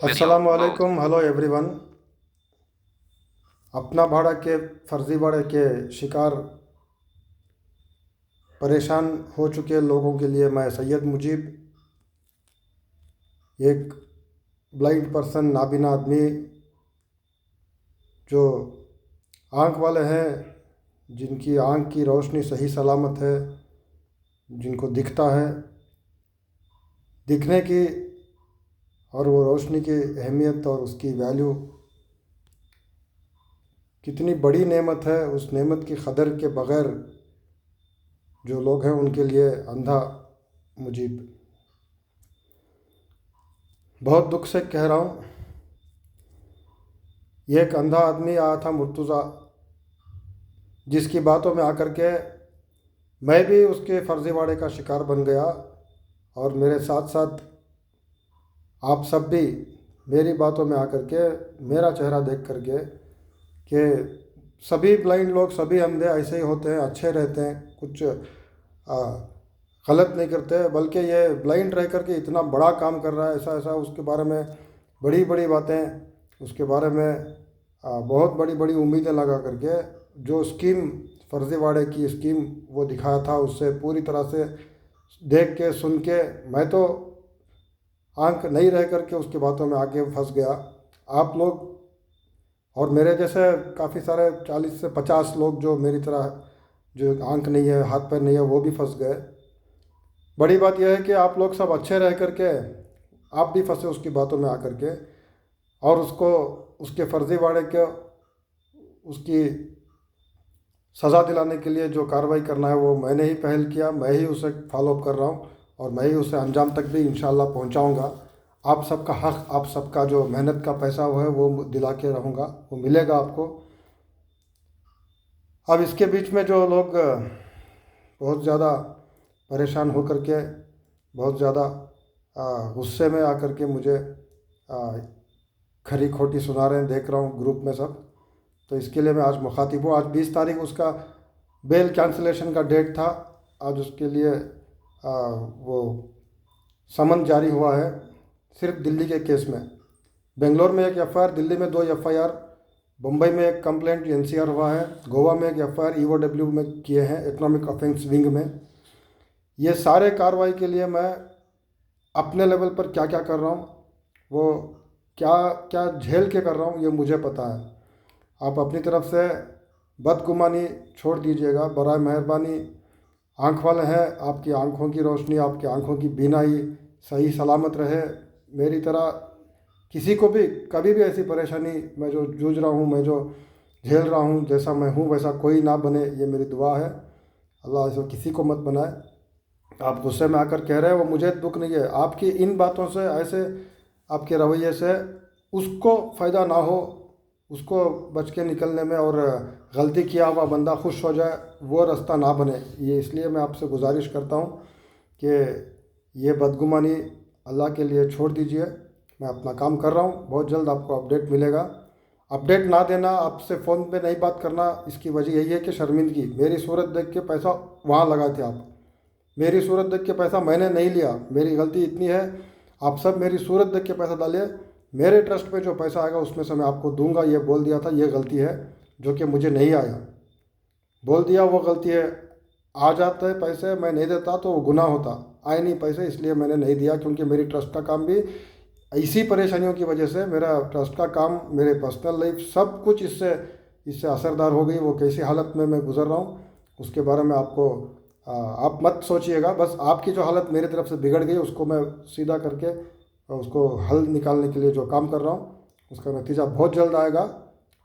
अस्सलामु अलैकुम, hello everyone. अपना भाड़ा के फर्जी भाड़े के शिकार परेशान हो चुके लोगों के लिए मैं सैयद मुजीब, एक ब्लाइंड पर्सन, नाबीना आदमी जो आँख वाले हैं, जिनकी आँख की रोशनी सही सलामत है, जिनको दिखता है, दिखने की और वो रोशनी की अहमियत और उसकी वैल्यू कितनी बड़ी नेमत है, उस नेमत की कदर के बग़ैर जो लोग हैं उनके लिए अंधा मुजीब। बहुत दुख से कह रहा हूँ, ये एक अंधा आदमी आया था मुर्तज़ा, जिसकी बातों में आकर के मैं भी उसके फर्जीवाड़े का शिकार बन गया, और मेरे साथ साथ आप सब भी मेरी बातों में आकर के मेरा चेहरा देख करके कि सभी ब्लाइंड लोग, सभी अंधे ऐसे ही होते हैं, अच्छे रहते हैं, कुछ गलत नहीं करते, बल्कि ये ब्लाइंड रह करके इतना बड़ा काम कर रहा है, ऐसा ऐसा उसके बारे में बड़ी बड़ी बातें, उसके बारे में बहुत बड़ी बड़ी उम्मीदें लगा करके जो स्कीम, फर्जीवाड़े की स्कीम वो दिखाया था, उससे पूरी तरह से देख के सुन के मैं तो आंख नहीं रह करके उसकी बातों में आके फंस गया। आप लोग और मेरे जैसे काफ़ी सारे 40 से 50 लोग जो मेरी तरह, जो आंख नहीं है, हाथ पैर नहीं है, वो भी फंस गए। बड़ी बात यह है कि आप लोग सब अच्छे रह करके आप भी फंसे उसकी बातों में आकर के, और उसको, उसके फर्जीवाड़े के, उसकी सज़ा दिलाने के लिए जो कार्रवाई करना है वो मैंने ही पहल किया, मैं ही उसे फॉलोअप कर रहा हूँ, और मैं ही उसे अंजाम तक भी इंशाल्लाह पहुँचाऊँगा। आप सबका हक़, आप सबका जो मेहनत का पैसा वो है वो दिला के रहूँगा, वो मिलेगा आपको। अब इसके बीच में जो लोग बहुत ज़्यादा परेशान हो कर के, बहुत ज़्यादा गुस्से में आकर के मुझे आ, खरी खोटी सुना रहे हैं, देख रहा हूँ ग्रुप में सब, तो इसके लिए मैं आज मुखातिब हूँ। आज 20 तारीख उसका बेल कैंसिलेशन का डेट था। आज उसके लिए वो समन जारी हुआ है, सिर्फ दिल्ली के केस में। बेंगलोर में एक एफआईआर, दिल्ली में 2 एफआईआर, बम्बई में एक कंप्लेंट एनसीआर हुआ है, गोवा में एक एफआईआर ईओडब्ल्यू में किए हैं, इकोनॉमिक ऑफेंस विंग में। ये सारे कार्रवाई के लिए मैं अपने लेवल पर क्या क्या कर रहा हूँ, वो क्या क्या झेल के कर रहा हूँ, ये मुझे पता है। आप अपनी तरफ से बदगुमानी छोड़ दीजिएगा, बराए मेहरबानी। आँख वाले हैं, आपकी आँखों की रोशनी, आपकी आँखों की बीनाई सही सलामत रहे। मेरी तरह किसी को भी कभी भी ऐसी परेशानी, मैं जो जूझ रहा हूँ, मैं जो झेल रहा हूँ, जैसा मैं हूँ वैसा कोई ना बने, ये मेरी दुआ है। अल्लाह ऐसा किसी को मत बनाए। आप गुस्से में आकर कह रहे हैं, वो मुझे दुख नहीं है, आपकी इन बातों से, ऐसे आपके रवैये से उसको फ़ायदा ना हो, उसको बच के निकलने में, और गलती किया हुआ बंदा खुश हो जाए, वो रास्ता ना बने। ये इसलिए मैं आपसे गुजारिश करता हूँ कि ये बदगुमानी अल्लाह के लिए छोड़ दीजिए। मैं अपना काम कर रहा हूँ, बहुत जल्द आपको अपडेट मिलेगा। अपडेट ना देना, आपसे फ़ोन पे नहीं बात करना, इसकी वजह यही है कि शर्मिंदगी, मेरी सूरत देख के पैसा वहाँ लगाए थे आप, मेरी सूरत देख के पैसा मैंने नहीं लिया, मेरी गलती इतनी है। आप सब मेरी सूरत देख के पैसा डालिए, मेरे ट्रस्ट पे जो पैसा आएगा उसमें से मैं आपको दूंगा, ये बोल दिया था, ये गलती है जो कि मुझे नहीं आया, बोल दिया वो गलती है। आ जाते पैसे, मैं नहीं देता तो वो गुनाह होता, आए नहीं पैसे इसलिए मैंने नहीं दिया, क्योंकि मेरी ट्रस्ट का काम भी इसी परेशानियों की वजह से, मेरा ट्रस्ट का काम, मेरे पर्सनल लाइफ सब कुछ इससे इससे असरदार हो गई। वो कैसी हालत में मैं गुजर रहा हूँ उसके बारे में आपको आप मत सोचिएगा, बस आपकी जो हालत मेरी तरफ से बिगड़ गई उसको मैं सीधा करके उसको हल निकालने के लिए जो काम कर रहा हूँ उसका नतीजा बहुत जल्द आएगा।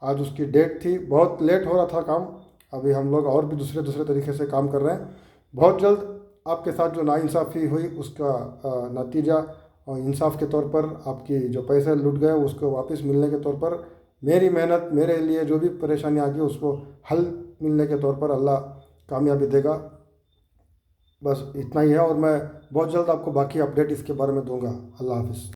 आज उसकी डेट थी, बहुत लेट हो रहा था काम, अभी हम लोग और भी दूसरे दूसरे तरीके से काम कर रहे हैं। बहुत जल्द आपके साथ जो नाइंसाफ़ी हुई उसका नतीजा और इंसाफ के तौर पर, आपकी जो पैसे लुट गए उसको वापस मिलने के तौर पर, मेरी मेहनत, मेरे लिए जो भी परेशानी आ गई उसको हल मिलने के तौर पर अल्लाह कामयाबी देगा। बस इतना ही है, और मैं बहुत जल्द आपको बाकी अपडेट इसके बारे में दूंगा। अल्लाह हाफ़िज़।